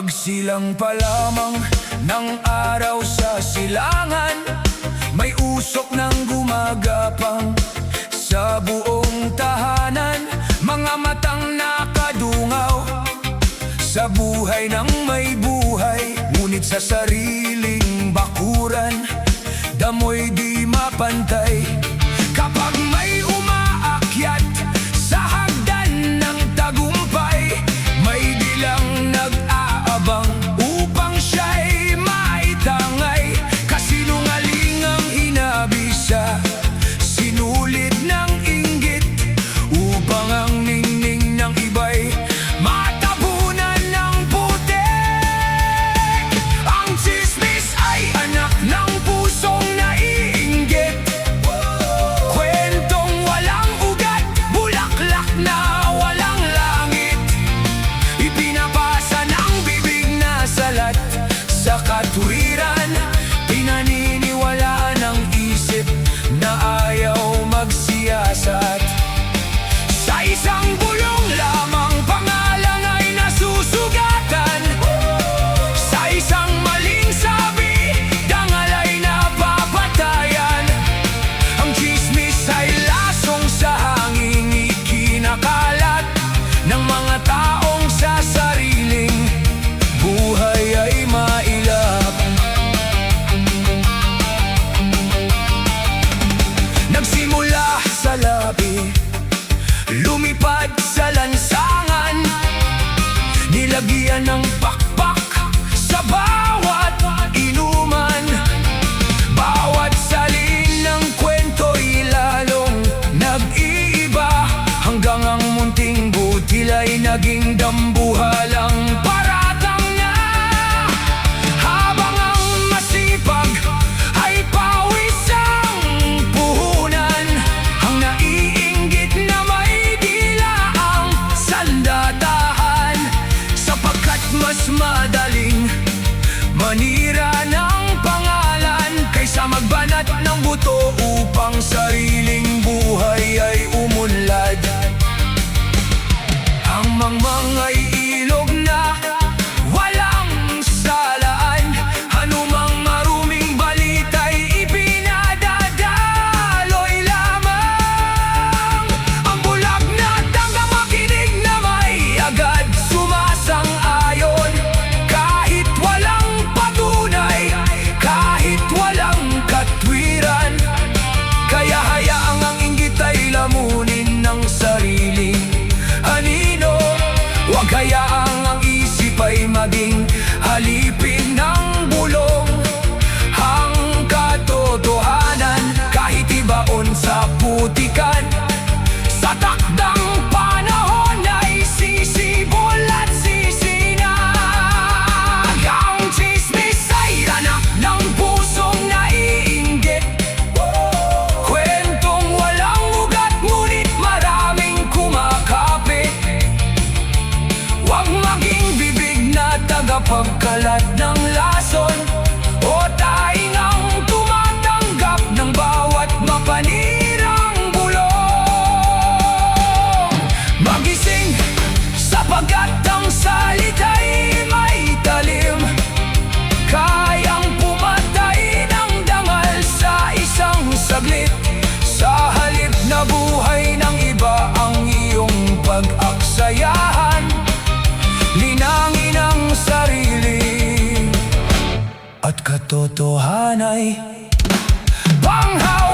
Pagsilang pa lamang ng araw sa silangan, may usok ng gumagapang sa buong tahanan. Mga matang nakadungaw sa buhay ng may buhay, ngunit sa sariling bakuran, damoy di mapantay. Kapag may umaakyat sa hagdan ng tagumpay, may dilang nag-aabang upang siya'y maitangay. Kasinungalingang hinabisa, sinulit ng inggit, upang ang ningning ng iba'y matabunan ng putik. Ang tsismis ay anak ng pusong naiinggit, kwentong walang ugat, bulaklak na walang langit. Ipinapasa ng bibig na salat sa katwiran, pinaniniwalaan ng isip na ayaw magsiyasat. Sa isang bulong lamang pangalan ay nasusugatan, sa isang maling sabi dangal ay napapatayan. Ang tsismis ay lasong sa hangin, ikinakalat ng mga taong sa sariling buhay ay mailap. Nagsimula sa labi, lumipad sa lansangan, nilagyan ng pakpak sa bawat inuman. Bawat salin ng kwento'y lalong nag-iiba, hanggang ang munting butil ay naging dambuhalang paratang na. Habang ang masipag ay pawis ang puhunan, ang naiinggit na may dila ang sandatahan. Sapagkat mas madaling manira ng pangalan kaysa magbanat ng buto upang sariling buhay ay umunlad. Ang mangmang ay ilog na walang salaan, anumang maruming balita'y ipinadadaloy lamang. Ang bulag na tanggang makinig na may agad sumasang-ayon, kahit walang patunay, kahit walang katwiran. Kaya hayaang ang inggit ay lamunin ng sariling anino, huwag hayaang ang isip ay maging alipin ng bulong. Ang katotohanan kahit ibaon sa putikan, sa takdang panahon ay sisibol at sisinag. Ang tsismis ay anak ng pusong naiinggit, kwentong walang ugat ngunit maraming kumakapit. Huwag maging bibig na tagapagkalat ng lason, o taingang tumatanggap ng bawat mapanirang bulong. Magising sapagkat ang salita'y may talim, kayang pumatay ng dangal sa isang saglit. Sa halip na buhay ng iba ang iyong pag-aksayahan, linangin ang sarili at katotohanay panghaw.